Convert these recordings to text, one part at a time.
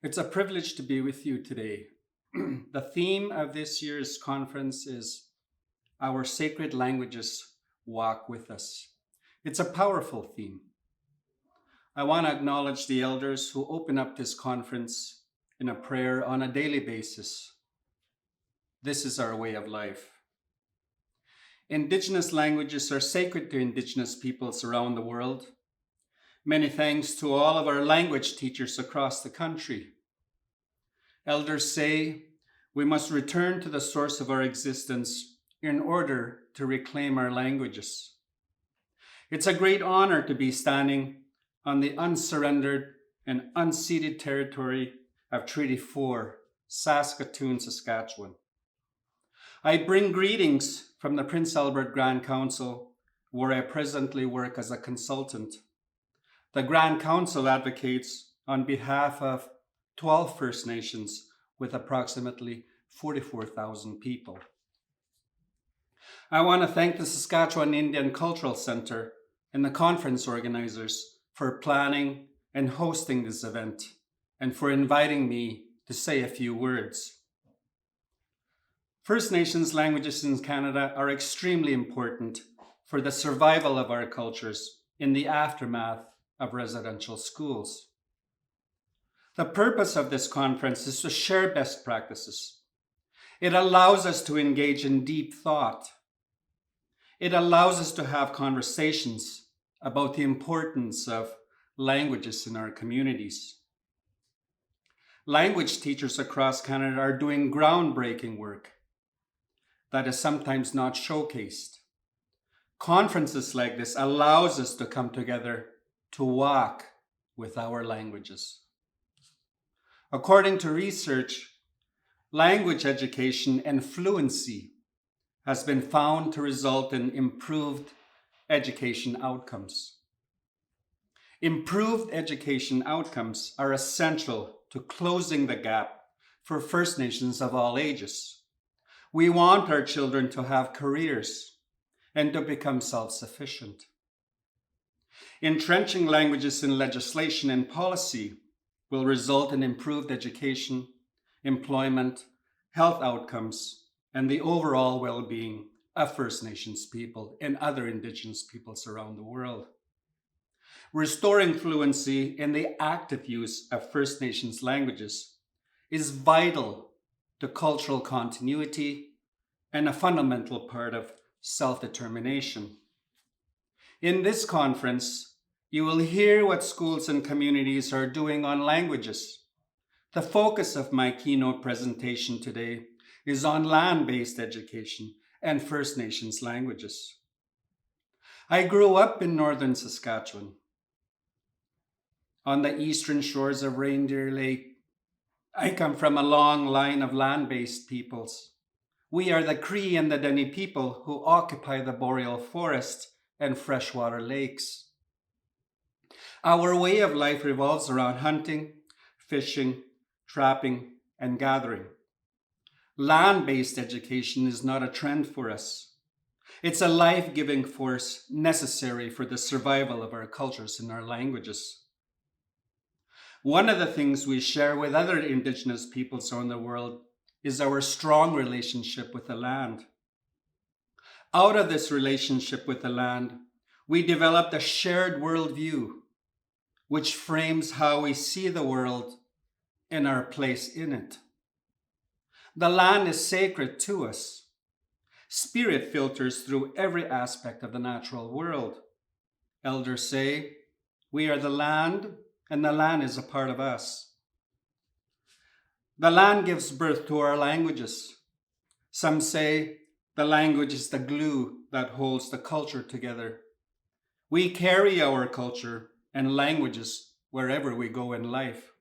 It's a privilege to be with you today. The theme of this year's conference is Our Sacred Languages Walk With Us. It's a powerful theme. I want to acknowledge the elders who open up this conference in a prayer on a daily basis. This is our way of life. Indigenous languages are sacred to Indigenous peoples around the world. Many thanks to all of our language teachers across the country. Elders say we must return to the source of our existence in order to reclaim our languages. It's a great honor to be standing on the unsurrendered and unceded territory of Treaty 4, Saskatoon, Saskatchewan. I bring greetings from the Prince Albert Grand Council, where I presently work as a consultant. The Grand Council advocates on behalf of 12 First Nations with approximately 44,000 people. I want to thank the Saskatchewan Indian Cultural Centre and the conference organizers for planning and hosting this event and for inviting me to say a few words. First Nations languages in Canada are extremely important for the survival of our cultures in the aftermath of residential schools. The purpose of this conference is to share best practices. It allows us to engage in deep thought. It allows us to have conversations about the importance of languages in our communities. Language teachers across Canada are doing groundbreaking work that is sometimes not showcased. Conferences like this allows us to come together to walk with our languages. According to research, language education and fluency has been found to result in improved education outcomes. Improved education outcomes are essential to closing the gap for First Nations of all ages. We want our children to have careers and to become self-sufficient. Entrenching languages in legislation and policy will result in improved education, employment, health outcomes, and the overall well-being of First Nations people and other Indigenous peoples around the world. Restoring fluency in the active use of First Nations languages is vital to cultural continuity and a fundamental part of self-determination. In this conference, you will hear what schools and communities are doing on languages. The focus of my keynote presentation today is on land-based education and First Nations languages. I grew up in northern Saskatchewan, on the eastern shores of Reindeer Lake. I come from a long line of land-based peoples. We are the Cree and the Dene people who occupy the boreal forest and freshwater lakes. Our way of life revolves around hunting, fishing, trapping, and gathering. Land-based education is not a trend for us. It's a life-giving force necessary for the survival of our cultures and our languages. One of the things we share with other Indigenous peoples around the world is our strong relationship with the land. Out of this relationship with the land, we developed a shared worldview, which frames how we see the world and our place in it. The land is sacred to us. Spirit filters through every aspect of the natural world. Elders say, we are the land, and the land is a part of us. The land gives birth to our languages. Some say the language is the glue that holds the culture together. We carry our culture and languages wherever we go in life.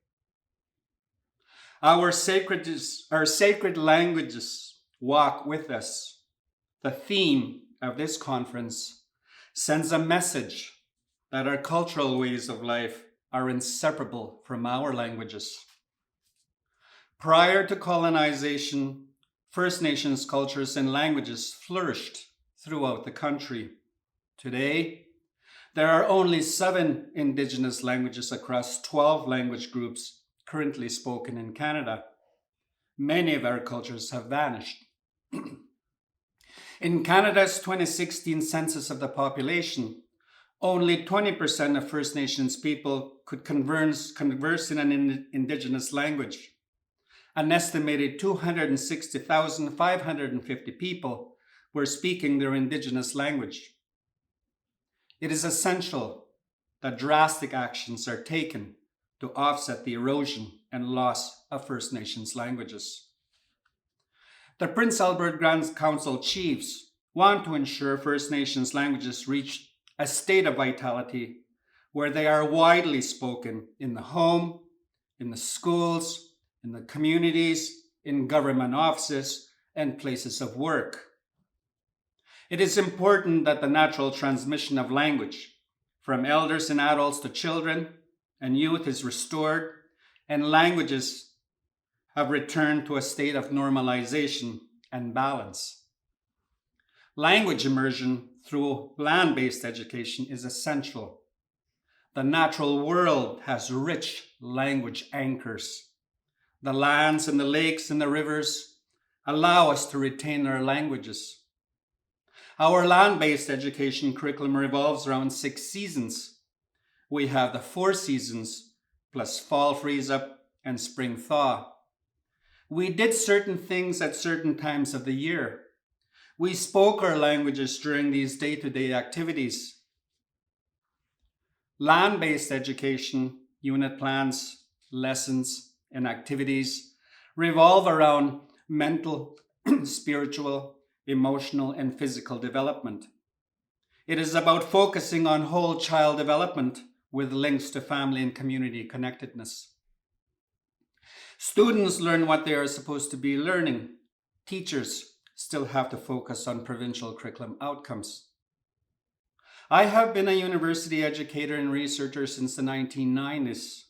Our sacred languages walk with us. The theme of this conference sends a message that our cultural ways of life are inseparable from our languages. Prior to colonization, First Nations cultures and languages flourished throughout the country. Today, there are only 7 Indigenous languages across 12 language groups currently spoken in Canada. Many of our cultures have vanished. In Canada's 2016 census of the population, only 20% of First Nations people could converse in an Indigenous language. An estimated 260,550 people were speaking their Indigenous language. It is essential that drastic actions are taken to offset the erosion and loss of First Nations languages. The Prince Albert Grand Council chiefs want to ensure First Nations languages reach a state of vitality where they are widely spoken in the home, in the schools, in the communities, in government offices, and places of work. It is important that the natural transmission of language from elders and adults to children and youth is restored, and languages have returned to a state of normalization and balance. Language immersion through land-based education is essential. The natural world has rich language anchors. The lands and the lakes and the rivers allow us to retain our languages. Our land-based education curriculum revolves around 6 seasons. We have the 4 seasons, plus fall freeze-up and spring thaw. We did certain things at certain times of the year. We spoke our languages during these day-to-day activities. Land-based education, unit plans, lessons, and activities revolve around mental, spiritual, emotional, and physical development. It is about focusing on whole child development with links to family and community connectedness. Students learn what they are supposed to be learning. Teachers still have to focus on provincial curriculum outcomes. I have been a university educator and researcher since the 1990s.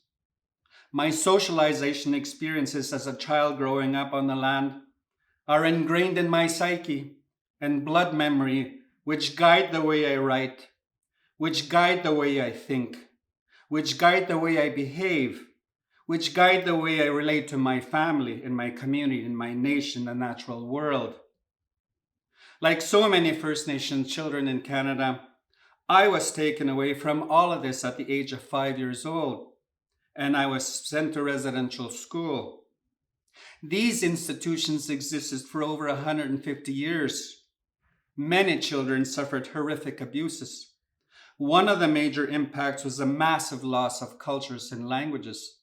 My socialization experiences as a child growing up on the land are ingrained in my psyche and blood memory, which guide the way I write, which guide the way I think, which guide the way I behave, which guide the way I relate to my family and my community and my nation, the natural world. Like so many First Nations children in Canada, I was taken away from all of this at the age of 5 years old, and I was sent to residential school. These institutions existed for over 150 years. Many children suffered horrific abuses. One of the major impacts was a massive loss of cultures and languages.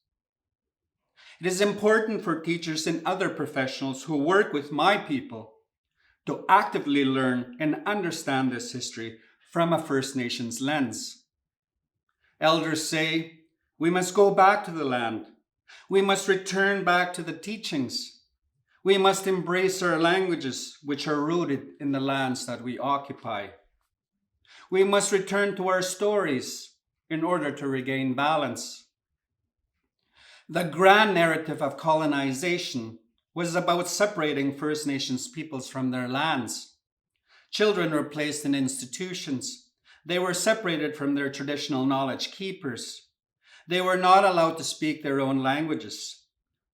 It is important for teachers and other professionals who work with my people to actively learn and understand this history from a First Nations lens. Elders say, we must go back to the land. We must return back to the teachings. We must embrace our languages, which are rooted in the lands that we occupy. We must return to our stories in order to regain balance. The grand narrative of colonization was about separating First Nations peoples from their lands. Children were placed in institutions. They were separated from their traditional knowledge keepers. They were not allowed to speak their own languages.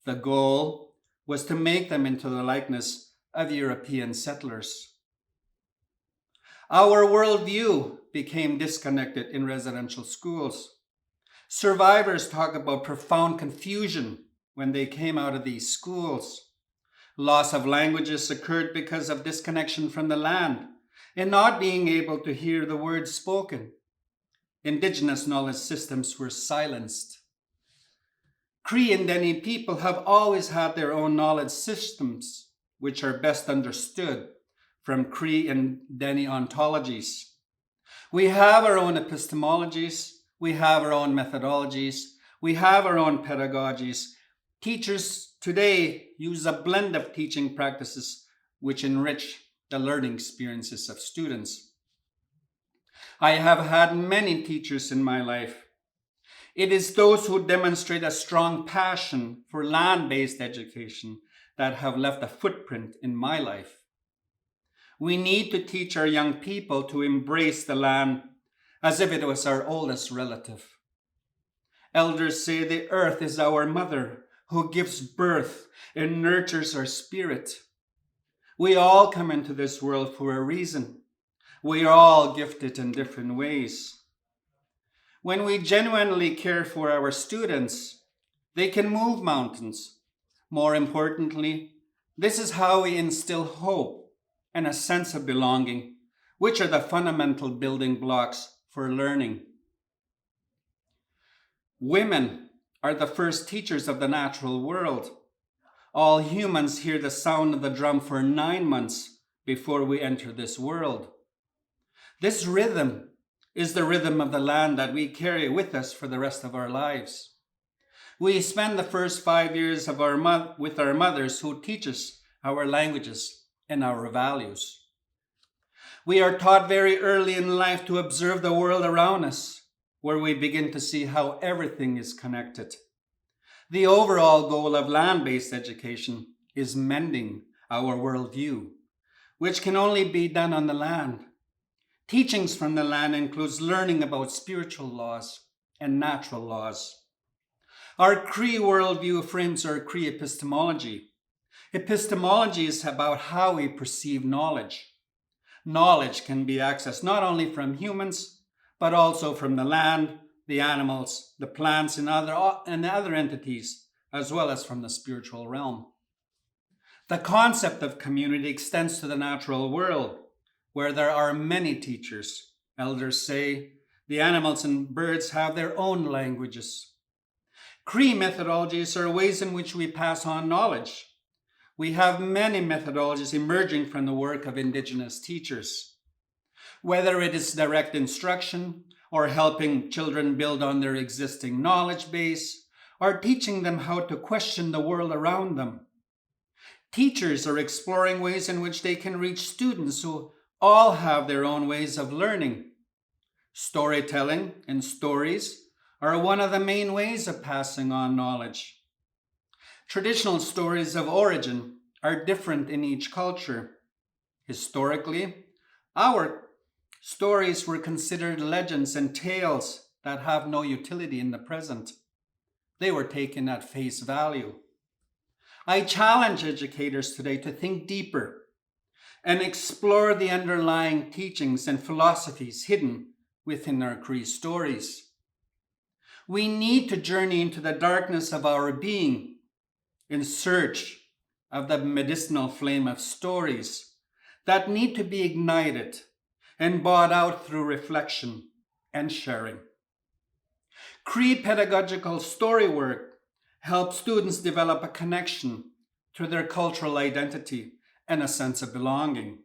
The goal was to make them into the likeness of European settlers. Our worldview became disconnected in residential schools. Survivors talk about profound confusion when they came out of these schools. Loss of languages occurred because of disconnection from the land and not being able to hear the words spoken. Indigenous knowledge systems were silenced. Cree and Dene people have always had their own knowledge systems, which are best understood from Cree and Dene ontologies. We have our own epistemologies, we have our own methodologies, we have our own pedagogies. Teachers today use a blend of teaching practices which enrich the learning experiences of students. I have had many teachers in my life. It is those who demonstrate a strong passion for land-based education that have left a footprint in my life. We need to teach our young people to embrace the land as if it was our oldest relative. Elders say the earth is our mother who gives birth and nurtures our spirit. We all come into this world for a reason. We are all gifted in different ways. When we genuinely care for our students, they can move mountains. More importantly, this is how we instill hope and a sense of belonging, which are the fundamental building blocks for learning. Women are the first teachers of the natural world. All humans hear the sound of the drum for 9 months before we enter this world. This rhythm is the rhythm of the land that we carry with us for the rest of our lives. We spend the first 5 years of with our mothers who teach us our languages and our values. We are taught very early in life to observe the world around us, where we begin to see how everything is connected. The overall goal of land-based education is mending our worldview, which can only be done on the land. Teachings from the land includes learning about spiritual laws and natural laws. Our Cree worldview frames our Cree epistemology. Epistemology is about how we perceive knowledge. Knowledge can be accessed not only from humans, but also from the land, the animals, the plants, and other entities, as well as from the spiritual realm. The concept of community extends to the natural world, where there are many teachers. Elders say the animals and birds have their own languages. Cree methodologies are ways in which we pass on knowledge. We have many methodologies emerging from the work of Indigenous teachers. Whether it is direct instruction, or helping children build on their existing knowledge base, or teaching them how to question the world around them. Teachers are exploring ways in which they can reach students who all have their own ways of learning. Storytelling and stories are one of the main ways of passing on knowledge. Traditional stories of origin are different in each culture. Historically, our stories were considered legends and tales that have no utility in the present. They were taken at face value. I challenge educators today to think deeper and explore the underlying teachings and philosophies hidden within our Cree stories. We need to journey into the darkness of our being in search of the medicinal flame of stories that need to be ignited and brought out through reflection and sharing. Cree pedagogical story work helps students develop a connection to their cultural identity and a sense of belonging.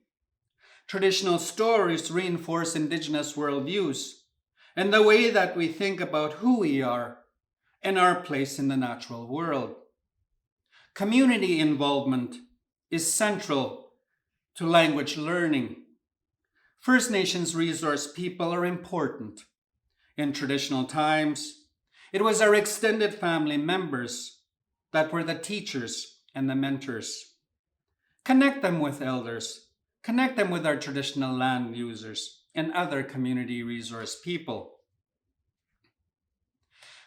Traditional stories reinforce Indigenous worldviews and the way that we think about who we are and our place in the natural world. Community involvement is central to language learning. First Nations resource people are important. In traditional times, it was our extended family members that were the teachers and the mentors. Connect them with elders, connect them with our traditional land users and other community resource people.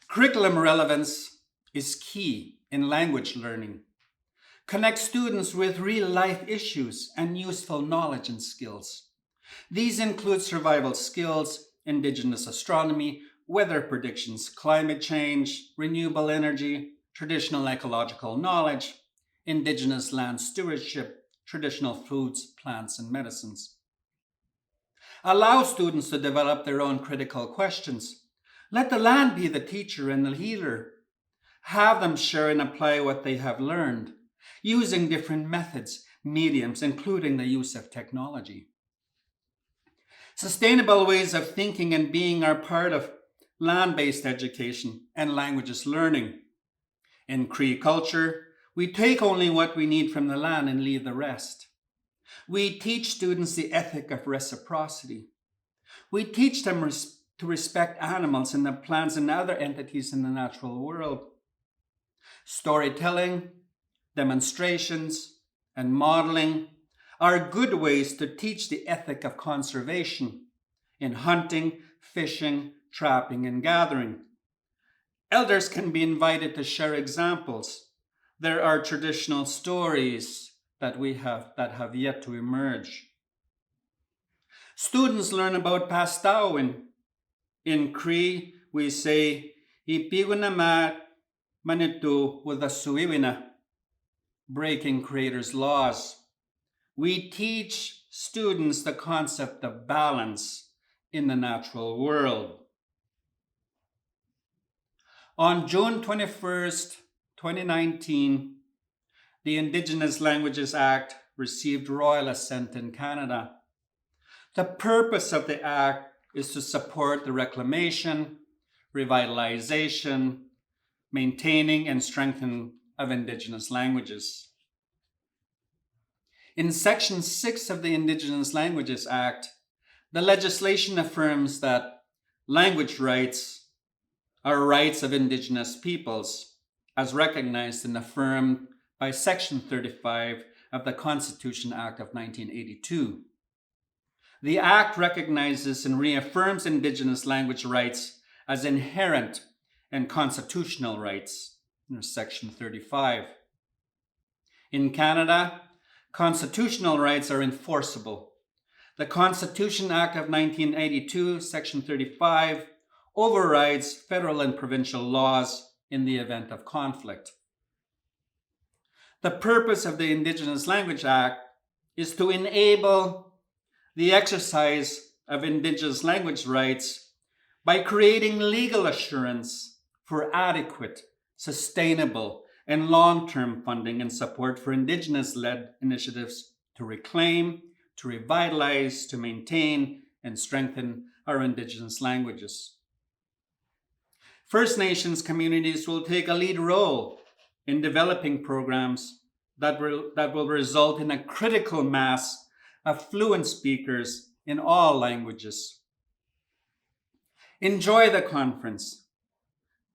Curriculum relevance is key in language learning. Connect students with real-life issues and useful knowledge and skills. These include survival skills, Indigenous astronomy, weather predictions, climate change, renewable energy, traditional ecological knowledge, Indigenous land stewardship, traditional foods, plants, and medicines. Allow students to develop their own critical questions. Let the land be the teacher and the healer. Have them share and apply what they have learned, using different methods, mediums, including the use of technology. Sustainable ways of thinking and being are part of land-based education and languages learning. In Cree culture, we take only what we need from the land and leave the rest. We teach students the ethic of reciprocity. We teach them to respect animals and the plants and other entities in the natural world. Storytelling, demonstrations, and modeling are good ways to teach the ethic of conservation in hunting, fishing, trapping, and gathering. Elders can be invited to share examples There are traditional stories that have yet to emerge. Students learn about Pastawin. In Cree, we say, Ipigunamat manitu with a suiwina, breaking Creator's laws. We teach students the concept of balance in the natural world. On June 21st, 2019, the Indigenous Languages Act received royal assent in Canada. The purpose of the Act is to support the reclamation, revitalization, maintaining, and strengthening of Indigenous languages. In Section 6 of the Indigenous Languages Act, the legislation affirms that language rights are rights of Indigenous peoples, as recognized and affirmed by Section 35 of the Constitution Act of 1982. The Act recognizes and reaffirms Indigenous language rights as inherent and constitutional rights, Section 35. In Canada, constitutional rights are enforceable. The Constitution Act of 1982, Section 35, overrides federal and provincial laws in the event of conflict. The purpose of the Indigenous Language Act is to enable the exercise of Indigenous language rights by creating legal assurance for adequate, sustainable, and long-term funding and support for Indigenous-led initiatives to reclaim, to revitalize, to maintain, and strengthen our Indigenous languages. First Nations communities will take a lead role in developing programs that will result in a critical mass of fluent speakers in all languages. Enjoy the conference.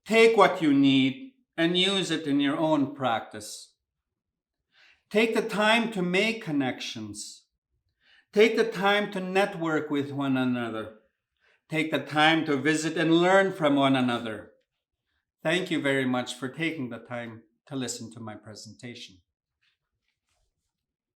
Take what you need and use it in your own practice. Take the time to make connections. Take the time to network with one another. Take the time to visit and learn from one another. Thank you very much for taking the time to listen to my presentation.